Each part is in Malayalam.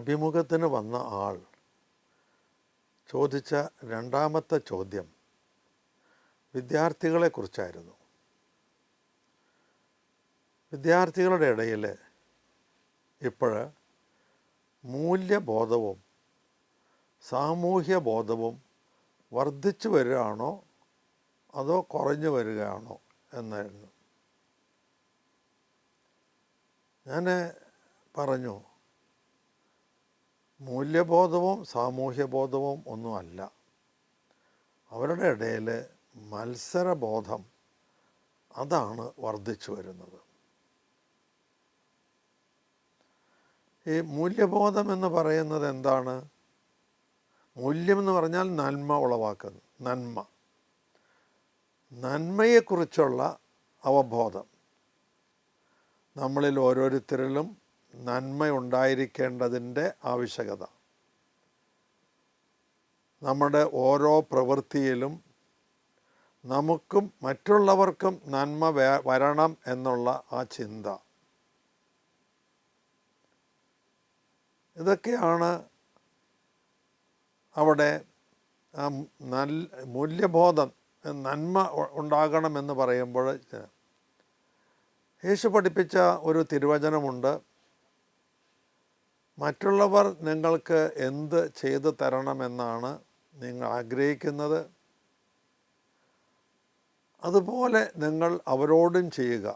അഭിമുഖത്തിന് വന്ന ആൾ ചോദിച്ച രണ്ടാമത്തെ ചോദ്യം വിദ്യാർത്ഥികളെക്കുറിച്ചായിരുന്നു. വിദ്യാർത്ഥികളുടെ ഇടയിൽ ഇപ്പോൾ മൂല്യബോധവും സാമൂഹ്യബോധവും വർദ്ധിച്ചു വരികയാണോ അതോ കുറഞ്ഞു വരികയാണോ എന്നായിരുന്നു. ഞാൻ പറഞ്ഞു, മൂല്യബോധവും സാമൂഹ്യബോധവും ഒന്നുമല്ല, അവരുടെ ഇടയിൽ മത്സരബോധം അതാണ് വർദ്ധിച്ചു വരുന്നത്. ഈ മൂല്യബോധം എന്ന് പറയുന്നത് എന്താണ്? മൂല്യം എന്ന് പറഞ്ഞാൽ നന്മ ഉളവാക്കുന്നു. നന്മയെക്കുറിച്ചുള്ള അവബോധം. നമ്മളിൽ ഓരോരുത്തരിലും നന്മയുണ്ടായിരിക്കേണ്ടതിൻ്റെ ആവശ്യകത. നമ്മുടെ ഓരോ പ്രവൃത്തിയിലും നമുക്കും മറ്റുള്ളവർക്കും നന്മ വരണം എന്നുള്ള ആ ചിന്ത. ഇതൊക്കെയാണ് അവിടെ മൂല്യബോധം, നന്മ ഉണ്ടാകണമെന്ന് പറയുമ്പോൾ യേശു പഠിപ്പിച്ച ഒരു തിരുവചനമുണ്ട്. മറ്റുള്ളവർ നിങ്ങൾക്ക് എന്ത് ചെയ്തു തരണമെന്നാണ് നിങ്ങൾ ആഗ്രഹിക്കുന്നത്, അതുപോലെ നിങ്ങൾ അവരോടും ചെയ്യുക.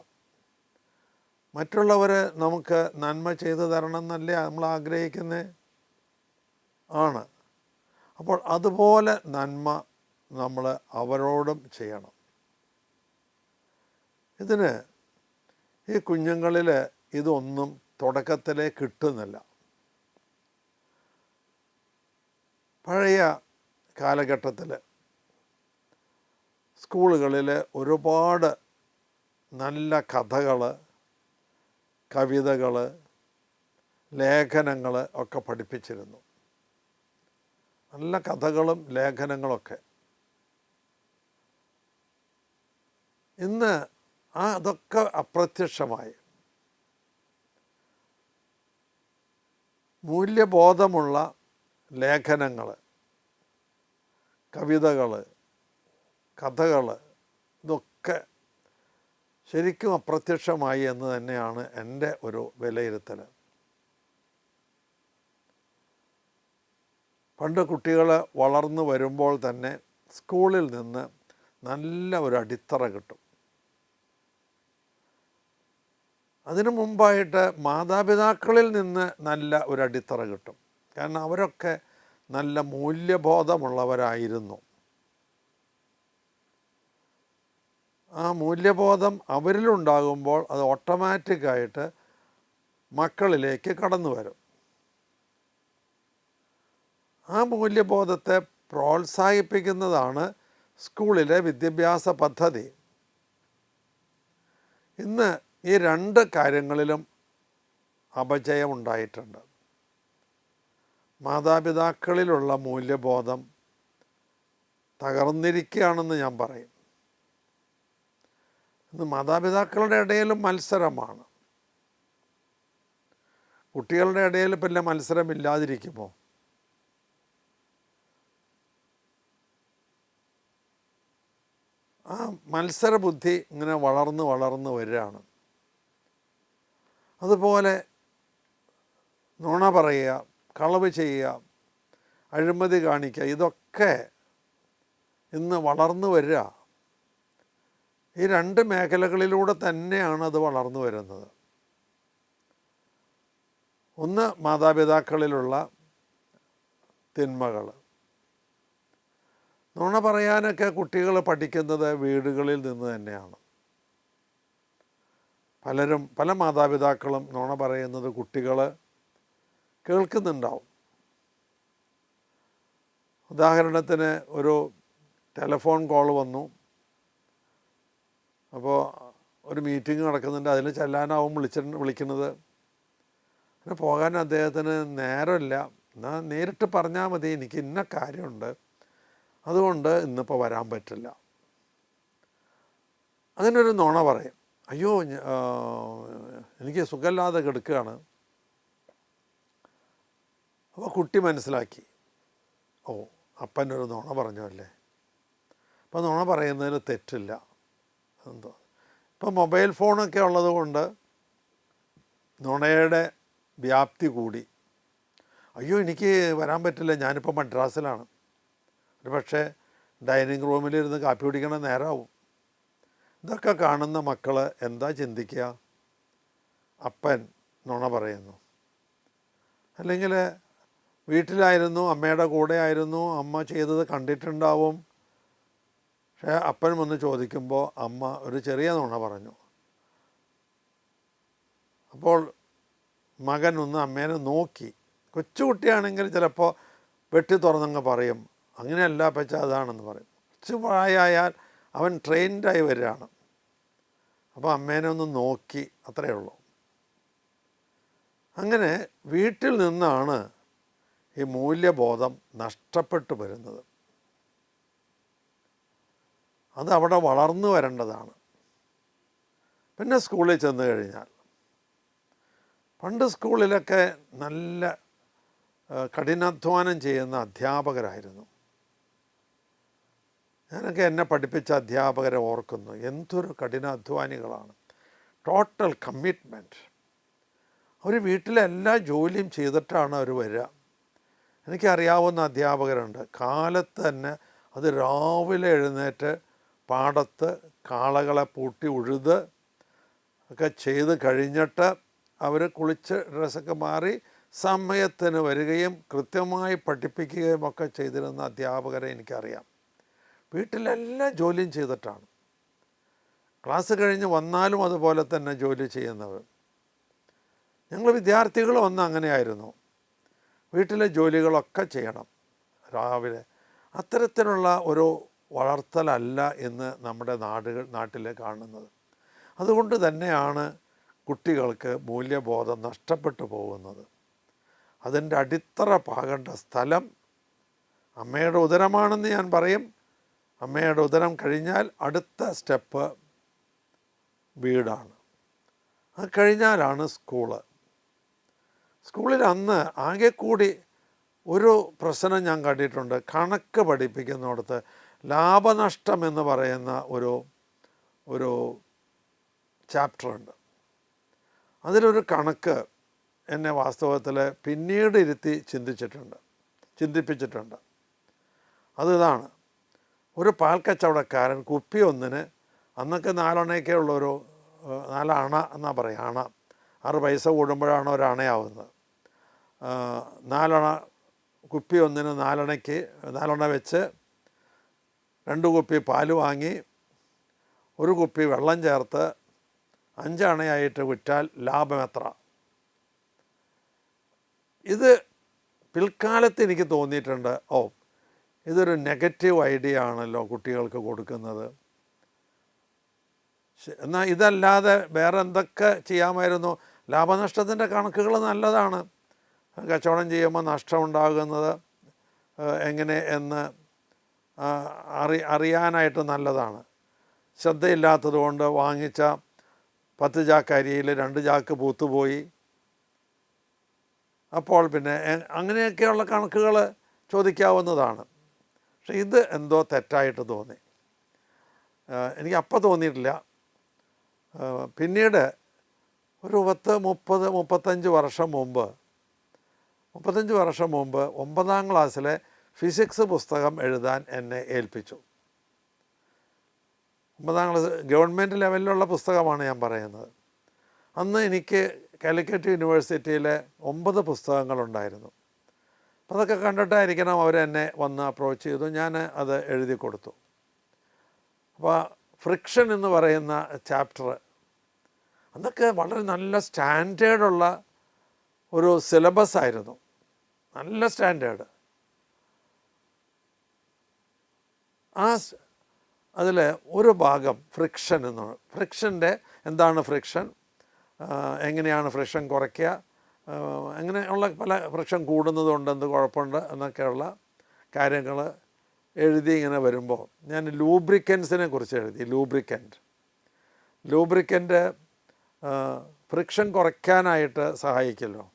മറ്റുള്ളവർ നമുക്ക് നന്മ ചെയ്തു തരണം എന്നല്ലേ നമ്മൾ ആഗ്രഹിക്കുന്നത്? ആണ്. അപ്പോൾ അതുപോലെ നന്മ നമ്മൾ അവരോടും ചെയ്യണം. ഇതിന് ഈ കുഞ്ഞുങ്ങളിൽ ഇതൊന്നും തുടക്കത്തിലേ കിട്ടുന്നില്ല. പഴയ കാലഘട്ടത്തിൽ സ്കൂളുകളിൽ ഒരുപാട് നല്ല കഥകൾ, കവിതകൾ, ലേഖനങ്ങൾ ഒക്കെ പഠിപ്പിച്ചിരുന്നു. നല്ല കഥകളും ലേഖനങ്ങളൊക്കെ. ഇന്ന് അതൊക്കെ അപ്രത്യക്ഷമായി. മൂല്യബോധമുള്ള ലേഖനങ്ങൾ, കവിതകൾ, കഥകൾ ഇതൊക്കെ ശരിക്കും അപ്രത്യക്ഷമായി എന്ന് തന്നെയാണ് എൻ്റെ ഒരു വിലയിരുത്തൽ. പണ്ട് കുട്ടികൾ വളർന്നു വരുമ്പോൾ തന്നെ സ്കൂളിൽ നിന്ന് നല്ല ഒരു അടിത്തറ കിട്ടും. അതിനു മുമ്പായിട്ട് മാതാപിതാക്കളിൽ നിന്ന് നല്ല ഒരു അടിത്തറ കിട്ടും. കാരണം അവരൊക്കെ നല്ല മൂല്യബോധമുള്ളവരായിരുന്നു. ആ മൂല്യബോധം അവരിലുണ്ടാകുമ്പോൾ അത് ഓട്ടോമാറ്റിക്കായിട്ട് മക്കളിലേക്ക് കടന്നു വരും. ആ മൂല്യബോധത്തെ പ്രോത്സാഹിപ്പിക്കുന്നതാണ് സ്കൂളിലെ വിദ്യാഭ്യാസ പദ്ധതി. ഇന്ന് ഈ രണ്ട് കാര്യങ്ങളിലും അപജയമുണ്ടായിട്ടുണ്ട്. മാതാപിതാക്കളിലുള്ള മൂല്യബോധം തകർന്നിരിക്കുകയാണെന്ന് ഞാൻ പറയും. ഇന്ന് മാതാപിതാക്കളുടെ ഇടയിലും മത്സരമാണ്. കുട്ടികളുടെ ഇടയിൽ പിന്നെ മത്സരമില്ലാതിരിക്കുമോ? ആ മത്സരബുദ്ധി ഇങ്ങനെ വളർന്ന് വരികയാണ്. അതുപോലെ നുണ പറയുക, കളവ് ചെയ്യുക, അഴിമതി കാണിക്കുക, ഇതൊക്കെ ഇന്ന് വളർന്നു വരിക. ഈ രണ്ട് മേഖലകളിലൂടെ തന്നെയാണ് അത് വളർന്നു വരുന്നത്. ഒന്ന് മാതാപിതാക്കളിലുള്ള തിന്മകൾ. നുണ പറയാനൊക്കെ കുട്ടികൾ പഠിക്കുന്നത് വീടുകളിൽ നിന്ന് തന്നെയാണ്. പല മാതാപിതാക്കളും നുണ പറയുന്നത് കുട്ടികൾ കേൾക്കുന്നുണ്ടാവും. ഉദാഹരണത്തിന് ഒരു ടെലിഫോൺ കോൾ വന്നു, അപ്പോൾ ഒരു മീറ്റിംഗ് നടക്കുന്നുണ്ട്, അതിൽ ചെല്ലാനാവും വിളിക്കുന്നത്. അങ്ങനെ പോകാൻ അദ്ദേഹത്തിന് നേരമില്ല. എന്നാൽ നേരിട്ട് പറഞ്ഞാൽ മതി, എനിക്ക് ഇന്ന കാര്യമുണ്ട്, അതുകൊണ്ട് ഇന്നിപ്പോൾ വരാൻ പറ്റില്ല. അതിനൊരു നുണ പറയും. അയ്യോ, എനിക്ക് സുഖമില്ലാതെ കിടക്കുകയാണ്, അപ്പോൾ കുട്ടി മനസ്സിലാക്കി, ഓ അപ്പനൊരു നുണ പറഞ്ഞു അല്ലേ, അപ്പോൾ നുണ പറയുന്നതിൽ തെറ്റില്ല എന്തോ. ഇപ്പോൾ മൊബൈൽ ഫോണൊക്കെ ഉള്ളത് കൊണ്ട് നുണയുടെ വ്യാപ്തി കൂടി. അയ്യോ എനിക്ക് വരാൻ പറ്റില്ല, ഞാനിപ്പോൾ മദ്രാസിലാണ്, ഒരു പക്ഷേ ഡൈനിങ് റൂമിലിരുന്ന് കാപ്പി കുടിക്കണ നേരമാവും. ഇതൊക്കെ കാണുന്ന മക്കൾ എന്താ ചിന്തിക്കുക? അപ്പൻ നുണ പറയുന്നു. അല്ലെങ്കിൽ വീട്ടിലായിരുന്നു, അമ്മയുടെ കൂടെ ആയിരുന്നു, അമ്മ ചെയ്തത് കണ്ടിട്ടുണ്ടാവും, പക്ഷേ അപ്പൻ വന്ന് ചോദിക്കുമ്പോൾ അമ്മ ഒരു ചെറിയ നുണ പറഞ്ഞു. അപ്പോൾ മകൻ ഒന്ന് അമ്മേനെ നോക്കി. കൊച്ചുകുട്ടിയാണെങ്കിൽ ചിലപ്പോൾ വെട്ടി തുറന്നങ്ങ് പറയും, അങ്ങനെയല്ല അപ്പച്ച അതാണെന്ന് പറയും. കുറച്ച് പ്രായമായാൽ അവൻ ട്രെയിൻഡായി വരികയാണ്. അപ്പോൾ അമ്മേനെ ഒന്ന് നോക്കി, അത്രയേ ഉള്ളൂ. അങ്ങനെ വീട്ടിൽ നിന്നാണ് ഈ മൂല്യബോധം നഷ്ടപ്പെട്ടു വരുന്നത്. അതവിടെ വളർന്നു വരേണ്ടതാണ്. പിന്നെ സ്കൂളിൽ ചെന്ന് കഴിഞ്ഞാൽ, പണ്ട് സ്കൂളിലൊക്കെ നല്ല കഠിനാധ്വാനം ചെയ്യുന്ന അധ്യാപകരായിരുന്നു. ഞാനൊക്കെ എന്നെ പഠിപ്പിച്ച അധ്യാപകരെ ഓർക്കുന്നു. എന്തൊരു കഠിനാധ്വാനികളാണ്, ടോട്ടൽ കമ്മിറ്റ്മെൻറ്റ്. അവർ വീട്ടിലെ എല്ലാ ജോലിയും ചെയ്തിട്ടാണ് അവർ വരിക. എനിക്കറിയാവുന്ന അധ്യാപകരുണ്ട്, കാലത്ത് തന്നെ അത് രാവിലെ എഴുന്നേറ്റ് പാടത്ത് കാളകളെ പൂട്ടി ഉഴുത് ഒക്കെ ചെയ്ത് കഴിഞ്ഞിട്ട് അവർ കുളിച്ച് ഡ്രസ്സൊക്കെ മാറി സമയത്തിന് വരികയും കൃത്യമായി പഠിപ്പിക്കുകയും ഒക്കെ ചെയ്തിരുന്ന അധ്യാപകരെ എനിക്കറിയാം. വീട്ടിലെല്ലാ ജോലിയും ചെയ്തിട്ടാണ്. ക്ലാസ് കഴിഞ്ഞ് വന്നാലും അതുപോലെ തന്നെ ജോലി ചെയ്യുന്നവർ. ഞങ്ങൾ വിദ്യാർത്ഥികൾ വന്ന് അങ്ങനെയായിരുന്നു, വീട്ടിലെ ജോലികളൊക്കെ ചെയ്യണം രാവിലെ. അത്തരത്തിലുള്ള ഒരു വളർത്തലല്ല ഇന്ന് നമ്മുടെ നാട്ടിൽ കാണുന്നത്. അതുകൊണ്ട് തന്നെയാണ് കുട്ടികൾക്ക് മൂല്യബോധം നഷ്ടപ്പെട്ടു പോകുന്നത്. അതിൻ്റെ അടിത്തറ പാകേണ്ട സ്ഥലം അമ്മയുടെ ഉദരമാണെന്ന് ഞാൻ പറയും. അമ്മയുടെ ഉദരം കഴിഞ്ഞാൽ അടുത്ത സ്റ്റെപ്പ് വീടാണ്, അത് കഴിഞ്ഞാലാണ് സ്കൂള്. സ്കൂളിൽ അന്ന് ആകെ കൂടി ഒരു പ്രശ്നം ഞാൻ കണ്ടിട്ടുണ്ട്. കണക്ക് പഠിപ്പിക്കുന്നിടത്ത് ലാഭനഷ്ടം എന്ന് പറയുന്ന ഒരു ചാപ്റ്ററുണ്ട്. അതിലൊരു കണക്ക് എന്നെ വാസ്തവത്തിൽ പിന്നീട് ഇരുത്തി ചിന്തിപ്പിച്ചിട്ടുണ്ട്. അതിതാണ്, ഒരു പാൽ കച്ചവടക്കാരൻ കുപ്പി ഒന്നിന്, അന്നൊക്കെ 4 അണയൊക്കെ ഉള്ളൊരു 4 അണ എന്നാ പറയുക, അണ 6 പൈസ കൂടുമ്പോഴാണ് ഒരു അണയാവുന്നത്. 4 അണ കുപ്പി ഒന്നിന് 4 അണയ്ക്ക് 4 അണ വെച്ച് 2 കുപ്പി പാല് വാങ്ങി 1 കുപ്പി വെള്ളം ചേർത്ത് 5 അണയായിട്ട് വിറ്റാൽ ലാഭം എത്ര? ഇത് പിൽക്കാലത്ത് എനിക്ക് തോന്നിയിട്ടുണ്ട്, ഇതൊരു നെഗറ്റീവ് ഐഡിയ ആണല്ലോ കുട്ടികൾക്ക് കൊടുക്കുന്നത്. എന്നാൽ ഇതല്ലാതെ വേറെ എന്തൊക്കെ ചെയ്യാമായിരുന്നു? ലാഭനഷ്ടത്തിൻ്റെ കണക്കുകൾ നല്ലതാണ്. കച്ചവടം ചെയ്യുമ്പോൾ നഷ്ടമുണ്ടാകുന്നത് എങ്ങനെ എന്ന് അറിയാനായിട്ട് നല്ലതാണ്. ശ്രദ്ധയില്ലാത്തത് കൊണ്ട് വാങ്ങിച്ച 10 ചാക്ക് അരിയിൽ 2 ചാക്ക് പൂത്തുപോയി. അപ്പോൾ പിന്നെ അങ്ങനെയൊക്കെയുള്ള കണക്കുകൾ ചോദിക്കാവുന്നതാണ്. പക്ഷെ ഇത് എന്തോ തെറ്റായിട്ട് തോന്നി. എനിക്ക് അപ്പം തോന്നിയിട്ടില്ല. പിന്നീട് ഒരു 35 വർഷം മുമ്പ് 9ാം ക്ലാസ്സിലെ ഫിസിക്സ് പുസ്തകം എഴുതാൻ എന്നെ ഏൽപ്പിച്ചു. 9ാം ക്ലാസ് ഗവൺമെൻറ് ലെവലിലുള്ള പുസ്തകമാണ് ഞാൻ പറയുന്നത്. അന്ന് എനിക്ക് കാലിക്കറ്റ് യൂണിവേഴ്സിറ്റിയിലെ 9 പുസ്തകങ്ങളുണ്ടായിരുന്നു. അപ്പോൾ അതൊക്കെ കണ്ടിട്ടായിരിക്കണം അവരെന്നെ വന്ന് അപ്രോച്ച് ചെയ്തു. ഞാൻ അത് എഴുതി കൊടുത്തു. അപ്പോൾ ഫ്രിക്ഷൻ എന്ന് പറയുന്ന ചാപ്റ്റർ അന്നൊക്കെ വളരെ നല്ല സ്റ്റാൻഡേർഡുള്ള ഒരു സിലബസ് ആയിരുന്നു, നല്ല സ്റ്റാൻഡേർഡ്. അതിൽ ഒരു ഭാഗം ഫ്രിക്ഷൻ എന്നാണ്. ഫ്രിക്ഷൻ്റെ എന്താണ് ഫ്രിക്ഷൻ, എങ്ങനെയാണ് ഫ്രിക്ഷൻ കുറയ്ക്കുക, അങ്ങനെയുള്ള പല ഫ്രിക്ഷൻ കൂടുന്നതുകൊണ്ട് എന്ത് കുഴപ്പമുണ്ട് എന്നൊക്കെയുള്ള കാര്യങ്ങൾ എഴുതി ഇങ്ങനെ വരുമ്പോൾ ഞാൻ ലൂബ്രിക്കൻസിനെ കുറിച്ച് എഴുതി. ലൂബ്രിക്കൻ്റ് ഫ്രിക്ഷൻ കുറയ്ക്കാനായിട്ട് സഹായിക്കുമല്ലോ.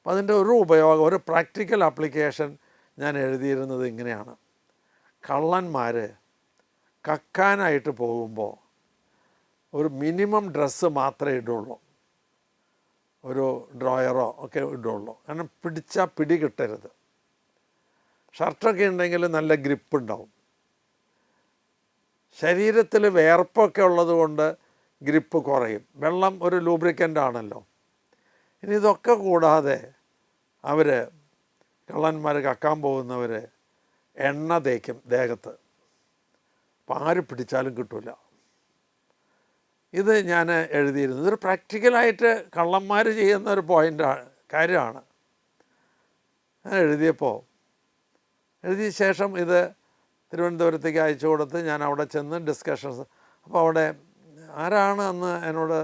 അപ്പോൾ അതിൻ്റെ ഒരു ഉപയോഗം, ഒരു പ്രാക്ടിക്കൽ ആപ്ലിക്കേഷൻ ഞാൻ എഴുതിയിരുന്നത് ഇങ്ങനെയാണ്: കള്ളന്മാർ കക്കാനായിട്ട് പോകുമ്പോൾ ഒരു മിനിമം ഡ്രസ്സ് മാത്രമേ ഇടുള്ളൂ, ഒരു ഡ്രോയറോ ഒക്കെ ഇടുള്ളൂ. കാരണം പിടിച്ചാൽ പിടി കിട്ടരുത്. ഷർട്ടൊക്കെ ഉണ്ടെങ്കിൽ നല്ല ഗ്രിപ്പ് ഉണ്ടാവും. ശരീരത്തിൽ വേർപ്പൊക്കെ ഉള്ളത് കൊണ്ട് ഗ്രിപ്പ് കുറയും. വെള്ളം ഒരു ലൂബ്രിക്കൻ്റ് ആണല്ലോ. ഇനി ഇതൊക്കെ കൂടാതെ അവർ, കള്ളന്മാർ കക്കാൻ പോകുന്നവർ, എണ്ണ തേക്കും ദേഹത്ത്. അപ്പം ആര് പിടിച്ചാലും കിട്ടില്ല. ഇത് ഞാൻ എഴുതിയിരുന്നു. ഇതൊരു പ്രാക്ടിക്കലായിട്ട് കള്ളന്മാർ ചെയ്യുന്ന ഒരു കാര്യമാണ്. ഞാൻ എഴുതിയ ശേഷം ഇത് തിരുവനന്തപുരത്തേക്ക് അയച്ചു കൊടുത്ത് ഞാൻ അവിടെ ചെന്ന് ഡിസ്കഷൻസ്. അപ്പോൾ അവിടെ ആരാണ് അന്ന് എന്നോട്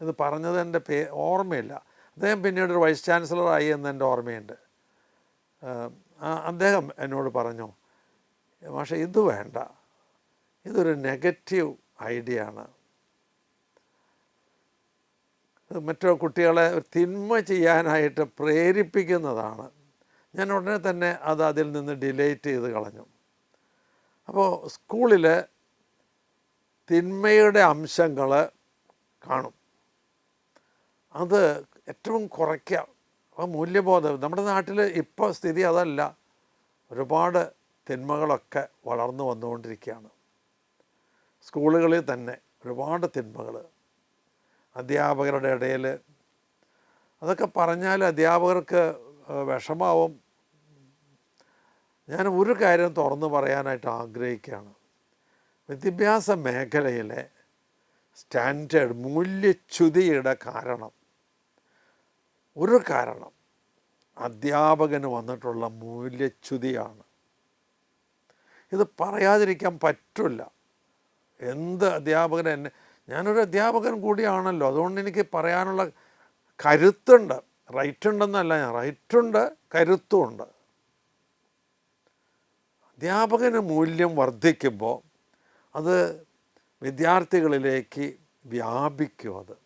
ഇത് പറഞ്ഞത് എൻ്റെ ഓർമ്മയില്ല. അദ്ദേഹം പിന്നീട് ഒരു വൈസ് ചാൻസലറായി എന്ന് എൻ്റെ ഓർമ്മയുണ്ട്. അദ്ദേഹം എന്നോട് പറഞ്ഞു, പക്ഷേ ഇത് വേണ്ട, ഇതൊരു നെഗറ്റീവ് ഐഡിയ ആണ്, മറ്റു കുട്ടികളെ തിന്മ ചെയ്യാനായിട്ട് പ്രേരിപ്പിക്കുന്നതാണ്. ഞാൻ ഉടനെ തന്നെ അതിൽ നിന്ന് ഡിലീറ്റ് ചെയ്ത് കളഞ്ഞു. അപ്പോൾ സ്കൂളിൽ തിന്മയുടെ അംശങ്ങൾ കാണും, അത് ഏറ്റവും കുറയ്ക്കുക. അപ്പോൾ മൂല്യബോധം, നമ്മുടെ നാട്ടിൽ ഇപ്പോൾ സ്ഥിതി അതല്ല. ഒരുപാട് തിന്മകളൊക്കെ വളർന്നു വന്നുകൊണ്ടിരിക്കുകയാണ്. സ്കൂളുകളിൽ തന്നെ ഒരുപാട് തിന്മകൾ, അധ്യാപകരുടെ ഇടയിൽ. അതൊക്കെ പറഞ്ഞാൽ അധ്യാപകർക്ക് വിഷമാവും. ഞാൻ ഒരു കാര്യം തുറന്നു പറയാനായിട്ട് ആഗ്രഹിക്കുകയാണ്. വിദ്യാഭ്യാസ മേഖലയിലെ സ്റ്റാൻഡേർഡ് മൂല്യച്യുതിയുടെ ഒരു കാരണം അധ്യാപകന് വന്നിട്ടുള്ള മൂല്യച്യുതിയാണ്. ഇത് പറയാതിരിക്കാൻ പറ്റില്ല. എന്ത് അധ്യാപകൻ ഞാനൊരു അധ്യാപകൻ കൂടിയാണല്ലോ, അതുകൊണ്ട് എനിക്ക് പറയാനുള്ള കരുത്തുണ്ട്. റൈറ്റുണ്ടെന്നല്ല, ഞാൻ റൈറ്റുണ്ട്, കരുത്തുമുണ്ട്. അധ്യാപകന് മൂല്യം വർദ്ധിക്കുമ്പോൾ അത് വിദ്യാർത്ഥികളിലേക്ക് വ്യാപിക്കും.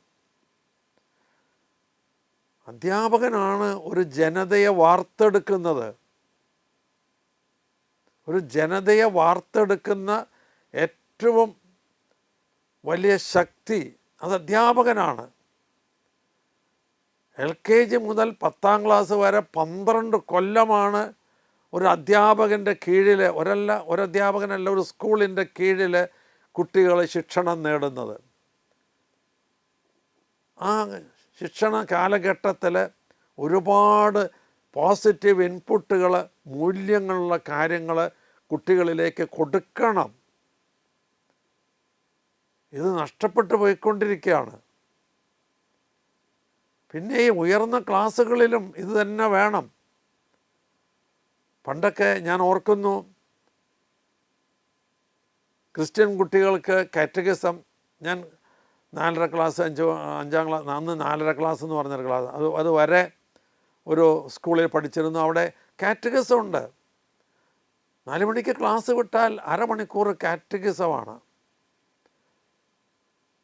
അധ്യാപകനാണ് ഒരു ജനതയെ വാർത്തെടുക്കുന്നത്. ഒരു ജനതയെ വാർത്തെടുക്കുന്ന ഏറ്റവും വലിയ ശക്തി അത് അധ്യാപകനാണ്. LKG മുതൽ 10ാം ക്ലാസ് വരെ 12 കൊല്ലമാണ് ഒരു അധ്യാപകൻ്റെ കീഴിൽ, ഒരധ്യാപകനല്ല, ഒരു സ്കൂളിൻ്റെ കീഴിൽ കുട്ടികൾ ശിക്ഷണം നേടുന്നത്. ആ ശിക്ഷണ കാലഘട്ടത്തിൽ ഒരുപാട് പോസിറ്റീവ് ഇൻപുട്ടുകൾ, മൂല്യങ്ങളുള്ള കാര്യങ്ങൾ കുട്ടികളിലേക്ക് കൊടുക്കണം. ഇത് നഷ്ടപ്പെട്ടു പോയിക്കൊണ്ടിരിക്കുകയാണ്. പിന്നെ ഈ ഉയർന്ന ക്ലാസ്സുകളിലും ഇത് തന്നെ വേണം. പണ്ടൊക്കെ ഞാൻ ഓർക്കുന്നു, ക്രിസ്ത്യൻ കുട്ടികൾക്ക് കാറ്റഗിസം, ഞാൻ 4.5 ക്ലാസ് 5ാം ക്ലാസ്, അന്ന് 4.5 ക്ലാസ് എന്ന് പറഞ്ഞൊരു ക്ലാസ്, അത് വരെ ഒരു സ്കൂളിൽ പഠിച്ചിരുന്നു. അവിടെ കാറ്റഗിസം ഉണ്ട്. 4 മണിക്ക് ക്ലാസ് വിട്ടാൽ അരമണിക്കൂർ കാറ്റഗിസമാണ്.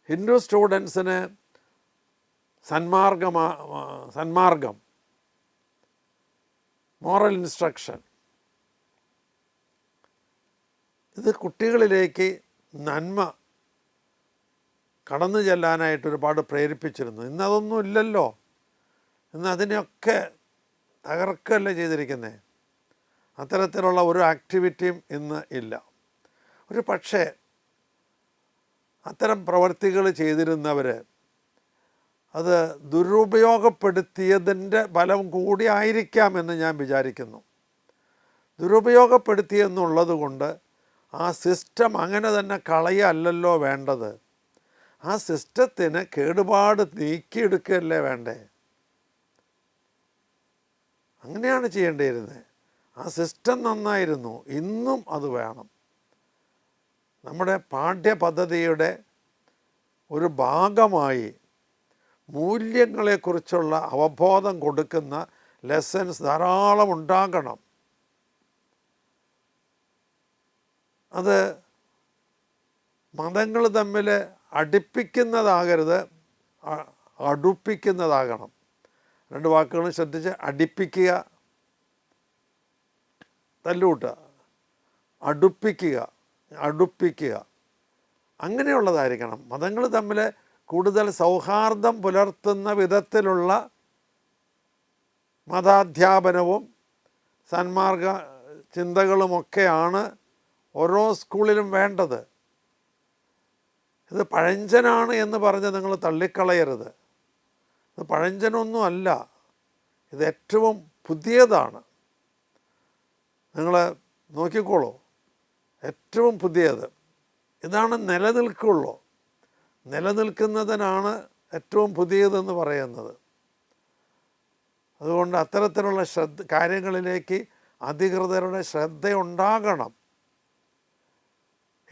ഹിന്ദു സ്റ്റുഡൻസിന് സന്മാർഗം, മോറൽ ഇൻസ്ട്രക്ഷൻ, ഇത് കുട്ടികളിലേക്ക് നന്മ കടന്നു ചെല്ലാനായിട്ട് ഒരുപാട് പ്രേരിപ്പിച്ചിരുന്നു. ഇന്നതൊന്നും ഇല്ലല്ലോ. ഇന്ന് അതിനെയൊക്കെ തകർക്കല്ലേ ചെയ്തിരിക്കുന്നത്. അത്തരത്തിലുള്ള ഒരു ആക്ടിവിറ്റിയും ഇന്ന് ഇല്ല. ഒരു പക്ഷേ അത്തരം പ്രവർത്തികൾ ചെയ്തിരുന്നവർ അത് ദുരുപയോഗപ്പെടുത്തിയതിൻ്റെ ഫലം കൂടി ആയിരിക്കാമെന്ന് ഞാൻ വിചാരിക്കുന്നു. ദുരുപയോഗപ്പെടുത്തിയെന്നുള്ളത് കൊണ്ട് ആ സിസ്റ്റം അങ്ങനെ തന്നെ കളയല്ലല്ലോ വേണ്ടത്. ആ സിസ്റ്റത്തിന് കേടുപാട് നീക്കിയെടുക്കുകയല്ലേ വേണ്ടേ? അങ്ങനെയാണ് ചെയ്യേണ്ടിയിരുന്നത്. ആ സിസ്റ്റം നന്നായിരുന്നു, ഇന്നും അത് വേണം. നമ്മുടെ പാഠ്യപദ്ധതിയുടെ ഒരു ഭാഗമായി മൂല്യങ്ങളെക്കുറിച്ചുള്ള അവബോധം കൊടുക്കുന്ന ലെസൺസ് ധാരാളം ഉണ്ടാകണം. അത് മതങ്ങൾ തമ്മിൽ അടുപ്പിക്കുന്നതാകരുത്, അടുപ്പിക്കുന്നതാകണം. രണ്ട് വാക്കുകളും ശ്രദ്ധിച്ച്, അടിപ്പിക്കുക, തല്ലുകൂട്ടുക, അടുപ്പിക്കുക അങ്ങനെയുള്ളതായിരിക്കണം. മതങ്ങൾ തമ്മിൽ കൂടുതൽ സൗഹാർദ്ദം പുലർത്തുന്ന വിധത്തിലുള്ള മതാധ്യാപനവും സന്മാർഗ ചിന്തകളുമൊക്കെയാണ് ഓരോ സ്കൂളിലും വേണ്ടത്. ഇത് പഴഞ്ചനാണ് എന്ന് പറഞ്ഞ് നിങ്ങൾ തള്ളിക്കളയരുത്. ഇത് പഴഞ്ചനൊന്നും അല്ല, ഇത് ഏറ്റവും പുതിയതാണ്. നിങ്ങൾ നോക്കിക്കോളൂ, ഏറ്റവും പുതിയത് ഇതാണ്. നിലനിൽക്കുന്നതിനാണ് ഏറ്റവും പുതിയതെന്ന് പറയുന്നത്. അതുകൊണ്ട് അത്തരത്തിലുള്ള കാര്യങ്ങളിലേക്ക് അധികൃതരുടെ ശ്രദ്ധയുണ്ടാകണം.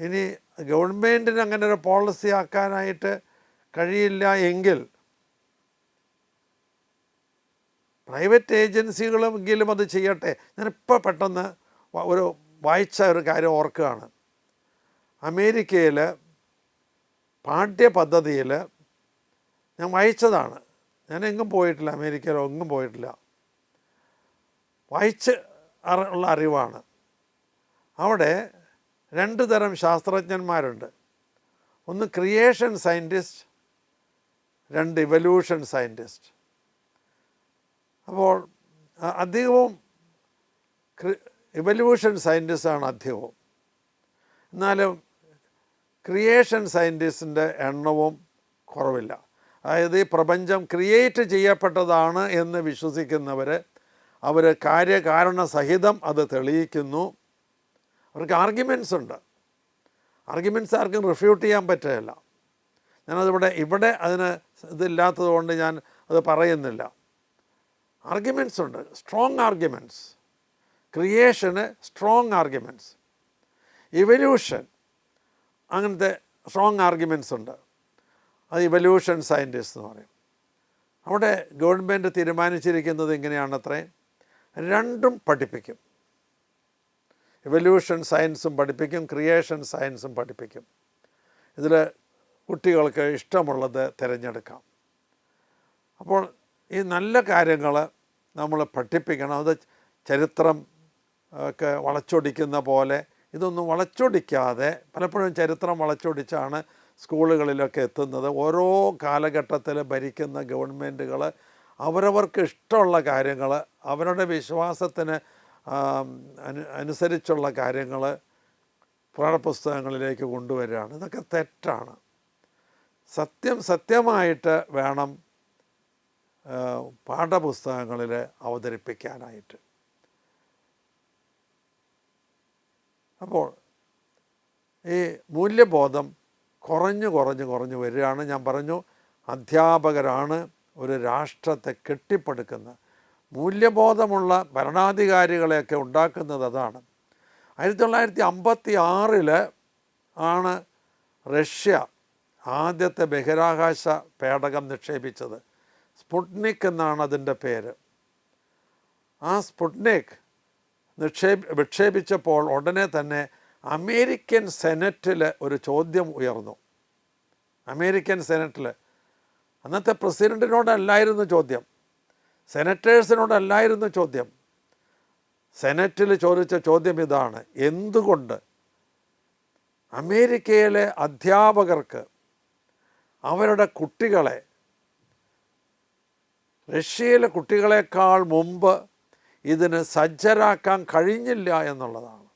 ഇനി ഗവൺമെൻറ്റിന് അങ്ങനെ ഒരു പോളിസി ആക്കാനായിട്ട് കഴിയില്ല എങ്കിൽ പ്രൈവറ്റ് ഏജൻസികളെങ്കിലും അത് ചെയ്യട്ടെ. ഞാനിപ്പോൾ പെട്ടെന്ന് വായിച്ച ഒരു കാര്യം ഓർക്കുകയാണ്. അമേരിക്കയിൽ പാഠ്യപദ്ധതിയിൽ ഞാൻ വായിച്ചതാണ്, ഞാൻ എങ്ങും പോയിട്ടില്ല, അമേരിക്കയിലോ എങ്ങും പോയിട്ടില്ല, വായിച്ച് ഉള്ള അറിവാണ്. അവിടെ രണ്ട് തരം ശാസ്ത്രജ്ഞന്മാരുണ്ട്. ഒന്ന് ക്രിയേഷൻ സയൻറ്റിസ്റ്റ്, രണ്ട് ഇവല്യൂഷൻ സയൻറ്റിസ്റ്റ്. അപ്പോൾ അധികവും ഇവല്യൂഷൻ സയൻറ്റിസ്റ്റാണ് അധികവും. എന്നാലും ക്രിയേഷൻ സയൻറ്റിസ്റ്റിൻ്റെ എണ്ണവും കുറവില്ല. അതായത് ഈ പ്രപഞ്ചം ക്രിയേറ്റ് ചെയ്യപ്പെട്ടതാണ് എന്ന് വിശ്വസിക്കുന്നവർ, അവർ കാര്യകാരണ സഹിതം അത് തെളിയിക്കുന്നു. അവർക്ക് ആർഗ്യുമെൻറ്റ്സ് ഉണ്ട്. ആർഗ്യുമെൻറ്റ്സ് ആർക്കും റിഫ്യൂട്ട് ചെയ്യാൻ പറ്റുകയില്ല. ഇവിടെ അതിന് ഇതില്ലാത്തത് കൊണ്ട് ഞാൻ അത് പറയുന്നില്ല. ആർഗ്യുമെൻറ്റ്സ് ഉണ്ട്, സ്ട്രോങ് ആർഗ്യുമെൻറ്റ്സ്. ക്രിയേഷന് സ്ട്രോങ് ആർഗ്യുമെൻറ്റ്സ്, ഇവല്യൂഷൻ അങ്ങനത്തെ സ്ട്രോങ് ആർഗ്യുമെൻറ്റ്സ് ഉണ്ട്. അത് ഇവല്യൂഷൻ സയൻറ്റിസ്റ്റ് എന്ന് പറയും. അവിടെ ഗവൺമെൻറ് തീരുമാനിച്ചിരിക്കുന്നത് ഇങ്ങനെയാണത്രേ, രണ്ടും പഠിപ്പിക്കും. ഇവല്യൂഷൻ സയൻസും പഠിപ്പിക്കും, ക്രിയേഷൻ സയൻസും പഠിപ്പിക്കും. ഇതിൽ കുട്ടികൾക്ക് ഇഷ്ടമുള്ളത് തിരഞ്ഞെടുക്കാം. അപ്പോൾ ഈ നല്ല കാര്യങ്ങൾ നമ്മൾ പഠിപ്പിക്കണം. അത് ചരിത്രം ഒക്കെ വളച്ചൊടിക്കുന്ന പോലെ ഇതൊന്നും വളച്ചൊടിക്കാതെ, പലപ്പോഴും ചരിത്രം വളച്ചൊടിച്ചാണ് സ്കൂളുകളിലൊക്കെ എത്തുന്നത്. ഓരോ കാലഘട്ടത്തിൽ ഭരിക്കുന്ന ഗവൺമെൻറ്റുകൾ അവരവർക്ക് ഇഷ്ടമുള്ള കാര്യങ്ങൾ, അവരുടെ വിശ്വാസത്തിന് അനുസരിച്ചുള്ള കാര്യങ്ങൾ പാഠപുസ്തകങ്ങളിലേക്ക് കൊണ്ടുവരികയാണ്. ഇതൊക്കെ തെറ്റാണ്. സത്യമായിട്ട് വേണം പാഠപുസ്തകങ്ങളിൽ അവതരിപ്പിക്കാനായിട്ട്. അപ്പോൾ ഈ മൂല്യബോധം കുറഞ്ഞു വരികയാണ്. ഞാൻ പറഞ്ഞു, അധ്യാപകരാണ് ഒരു രാഷ്ട്രത്തെ കെട്ടിപ്പടുക്കുന്നത്. മൂല്യബോധമുള്ള ഭരണാധികാരികളെയൊക്കെ ഉണ്ടാക്കുന്നത് അതാണ്. 1956 ആണ് റഷ്യ ആദ്യത്തെ ബഹിരാകാശ പേടകം നിക്ഷേപിച്ചത്. സ്പുട്നിക് എന്നാണ് അതിൻ്റെ പേര്. ആ സ്പുട്നിക് വിക്ഷേപിച്ചപ്പോൾ ഉടനെ തന്നെ അമേരിക്കൻ സെനറ്റിൽ ഒരു ചോദ്യം ഉയർന്നു. അമേരിക്കൻ സെനറ്റിൽ അന്നത്തെ പ്രസിഡൻറ്റിനോടല്ലായിരുന്നു ചോദ്യം, സെനറ്റേഴ്സിനോടല്ലായിരുന്നു ചോദ്യം. സെനറ്റിൽ ചോദിച്ച ചോദ്യം ഇതാണ്: എന്തുകൊണ്ട് അമേരിക്കയിലെ അധ്യാപകർക്ക് അവരുടെ കുട്ടികളെ റഷ്യയിലെ കുട്ടികളെക്കാൾ മുമ്പ് ഇതിന് സജ്ജരാക്കാൻ കഴിഞ്ഞില്ല എന്നുള്ളതാണ്.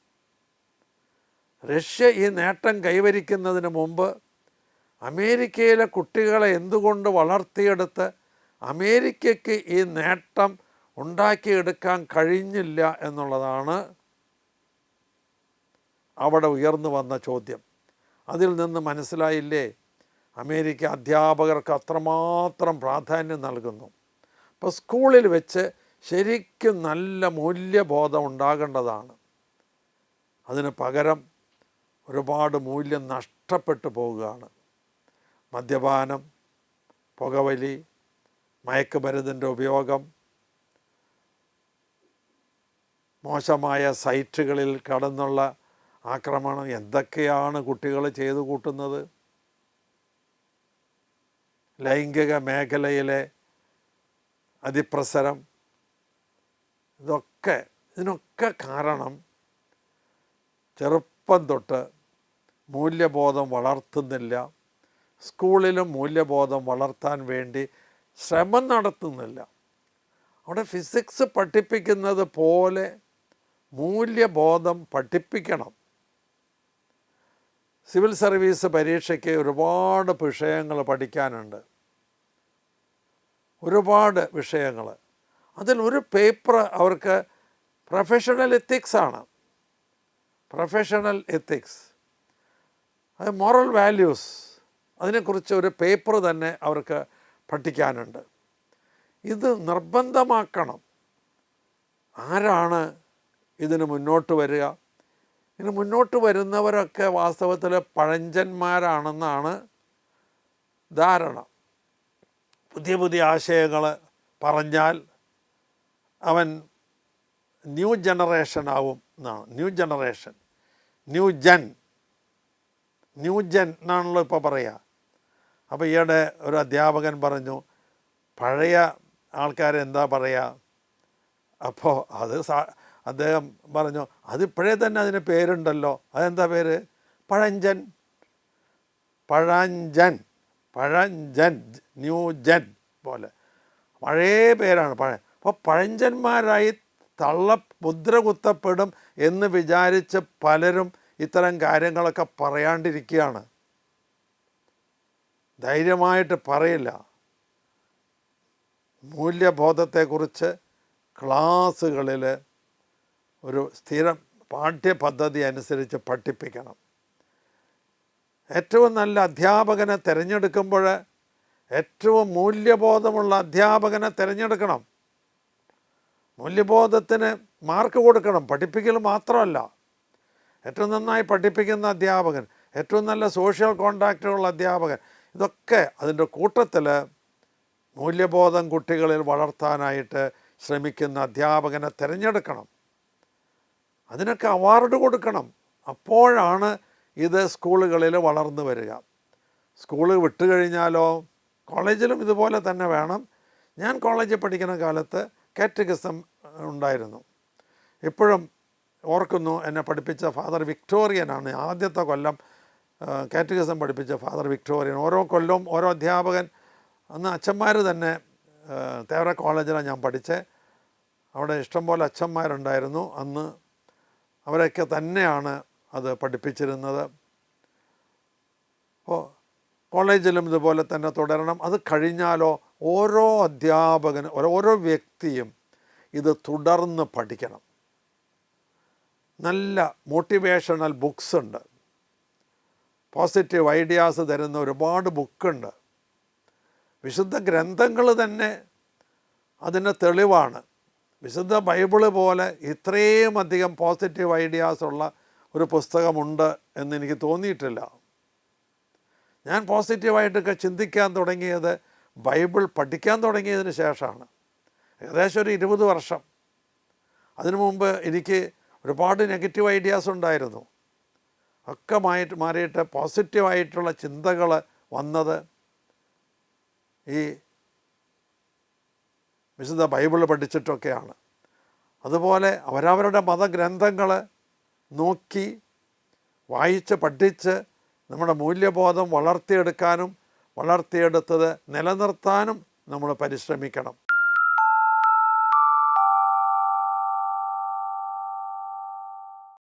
റഷ്യ ഈ നേട്ടം കൈവരിക്കുന്നതിന് മുമ്പ് അമേരിക്കയിലെ കുട്ടികളെ എന്തുകൊണ്ട് വളർത്തിയെടുത്ത് അമേരിക്കയ്ക്ക് ഈ നേട്ടം ഉണ്ടാക്കിയെടുക്കാൻ കഴിഞ്ഞില്ല എന്നുള്ളതാണ് അവിടെ ഉയർന്നു വന്ന ചോദ്യം. അതിൽ നിന്ന് മനസ്സിലായില്ലേ അമേരിക്ക അധ്യാപകർക്ക് അത്രമാത്രം പ്രാധാന്യം നൽകുന്നു. അപ്പോൾ സ്കൂളിൽ വെച്ച് ശരിക്കും നല്ല മൂല്യബോധം ഉണ്ടാകേണ്ടതാണ്. അതിന് പകരം ഒരുപാട് മൂല്യം നഷ്ടപ്പെട്ടു പോവുകയാണ്. മദ്യപാനം, പുകവലി, മയക്കുമരുന്നിൻ്റെ ഉപയോഗം, മോശമായ സൈറ്റുകളിൽ കടന്നുള്ള ആക്രമണം, എന്തൊക്കെയാണ് കുട്ടികൾ ചെയ്തു കൂട്ടുന്നത്. ലൈംഗിക മേഖലയിലെ അതിപ്രസരം, ഇതിനൊക്കെ കാരണം ചെറുപ്പം തൊട്ട് മൂല്യബോധം വളർത്തുന്നില്ല. സ്കൂളിലും മൂല്യബോധം വളർത്താൻ വേണ്ടി ശ്രമം നടത്തുന്നില്ല. അവിടെ ഫിസിക്സ് പഠിപ്പിക്കുന്നത് പോലെ മൂല്യബോധം പഠിപ്പിക്കണം. സിവിൽ സർവീസ് പരീക്ഷയ്ക്ക് ഒരുപാട് വിഷയങ്ങൾ പഠിക്കാനുണ്ട്, ഒരുപാട് വിഷയങ്ങൾ. അതിൽ ഒരു പേപ്പർ അവർക്ക് പ്രൊഫഷണൽ എത്തിക്സാണ്. പ്രൊഫഷണൽ എത്തിക്സ്, അത് മോറൽ വാല്യൂസ്, അതിനെക്കുറിച്ച് ഒരു പേപ്പർ തന്നെ അവർക്ക് പഠിക്കാനുണ്ട്. ഇത് നിർബന്ധമാക്കണം. ആരാണ് ഇതിന് മുന്നോട്ട് വരിക? ഇതിന് മുന്നോട്ട് വരുന്നവരൊക്കെ വാസ്തവത്തിൽ പഴഞ്ചന്മാരാണെന്നാണ് ധാരണ. പുതിയ പുതിയ ആശയങ്ങൾ പറഞ്ഞാൽ അവൻ ന്യൂ ജനറേഷൻ ആവും എന്നാണ്. ന്യൂ ജൻ എന്നാണല്ലോ ഇപ്പോൾ പറയുക. അപ്പോൾ ഈയിടെ ഒരു അധ്യാപകൻ പറഞ്ഞു, പഴയ ആൾക്കാരെ എന്താ പറയുക? അപ്പോൾ അദ്ദേഹം പറഞ്ഞു, അതിപ്പോഴേ തന്നെ അതിന് പേരുണ്ടല്ലോ. അതെന്താ പേര്? പഴഞ്ചൻ. ന്യൂ ജൻ പോലെ പഴയ പേരാണ് പഴയ. അപ്പോൾ പഴഞ്ചന്മാരായി മുദ്ര കുത്തപ്പെടും എന്ന് വിചാരിച്ച് പലരും ഇത്തരം കാര്യങ്ങളൊക്കെ പറയാണ്ടിരിക്കുകയാണ്. ധൈര്യമായിട്ട് പറയില്ല. മൂല്യബോധത്തെക്കുറിച്ച് ക്ലാസ്സുകളിൽ ഒരു സ്ഥിരം പാഠ്യപദ്ധതി അനുസരിച്ച് പഠിപ്പിക്കണം. ഏറ്റവും നല്ല അധ്യാപകനെ തിരഞ്ഞെടുക്കുമ്പോൾ ഏറ്റവും മൂല്യബോധമുള്ള അധ്യാപകനെ തിരഞ്ഞെടുക്കണം. മൂല്യബോധത്തിന് മാർക്ക് കൊടുക്കണം, പഠിപ്പിക്കൽ മാത്രമല്ല. ഏറ്റവും നന്നായി പഠിപ്പിക്കുന്ന അധ്യാപകൻ, ഏറ്റവും നല്ല സോഷ്യൽ കോണ്ടാക്റ്റുള്ള അധ്യാപകൻ, ഇതൊക്കെ അതിൻ്റെ കൂട്ടത്തിൽ മൂല്യബോധം കുട്ടികളിൽ വളർത്താനായിട്ട് ശ്രമിക്കുന്ന അധ്യാപകനെ തിരഞ്ഞെടുക്കണം. അതിനൊക്കെ അവാർഡ് കൊടുക്കണം. അപ്പോഴാണ് ഇത് സ്കൂളുകളിൽ വളർന്നു വരിക. സ്കൂള് വിട്ട് കഴിഞ്ഞാലോ, കോളേജിലും ഇതുപോലെ തന്നെ വേണം. ഞാൻ കോളേജിൽ പഠിക്കുന്ന കാലത്ത് കാറ്റഗിസം ഉണ്ടായിരുന്നു. ഇപ്പോഴും ഓർക്കുന്നു, എന്നെ പഠിപ്പിച്ച ഫാദർ വിക്ടോറിയനാണ്. ആദ്യത്തെ കൊല്ലം കാറ്റഗിസം പഠിപ്പിച്ച ഫാദർ വിക്ടോറിയൻ. ഓരോ കൊല്ലവും ഓരോ അധ്യാപകൻ. അന്ന് അച്ഛന്മാർ തന്നെ, തേവര കോളേജിലാണ് ഞാൻ പഠിച്ചത്. അവിടെ ഇഷ്ടംപോലെ അച്ഛന്മാരുണ്ടായിരുന്നു. അന്ന് അവരൊക്കെ തന്നെയാണ് അത് പഠിപ്പിച്ചിരുന്നത്. അപ്പോൾ കോളേജിലും ഇതുപോലെ തന്നെ തുടരണം. അത് കഴിഞ്ഞാലോ ഓരോ അധ്യാപകനും ഓരോ വ്യക്തിയും ഇത് തുടർന്ന് പഠിക്കണം. നല്ല മോട്ടിവേഷണൽ ബുക്സ് ഉണ്ട്, പോസിറ്റീവ് ഐഡിയാസ് തരുന്ന ഒരുപാട് ബുക്കുണ്ട്. വിശുദ്ധ ഗ്രന്ഥങ്ങൾ തന്നെ അതിന് തെളിവാണ്. വിശുദ്ധ ബൈബിള് പോലെ ഇത്രയും അധികം പോസിറ്റീവ് ഐഡിയാസ് ഉള്ള ഒരു പുസ്തകമുണ്ട് എന്നെനിക്ക് തോന്നിയിട്ടില്ല. ഞാൻ പോസിറ്റീവായിട്ടൊക്കെ ചിന്തിക്കാൻ തുടങ്ങിയത് ബൈബിൾ പഠിക്കാൻ തുടങ്ങിയതിന് ശേഷമാണ്. ഏകദേശം ഒരു 20 വർഷം. അതിനു മുമ്പ് എനിക്ക് ഒരുപാട് നെഗറ്റീവ് ഐഡിയാസ് ഉണ്ടായിരുന്നു. ഒക്കെ മാറിയിട്ട് പോസിറ്റീവായിട്ടുള്ള ചിന്തകൾ വന്നത് ഈ വിശുദ്ധ ബൈബിൾ പഠിച്ചിട്ടൊക്കെയാണ്. അതുപോലെ അവരവരുടെ മതഗ്രന്ഥങ്ങൾ നോക്കി വായിച്ച് പഠിച്ച് നമ്മുടെ മൂല്യബോധം വളർത്തിയെടുക്കാനും വളർത്തിയെടുത്തത് നിലനിർത്താനും നമ്മൾ പരിശ്രമിക്കണം.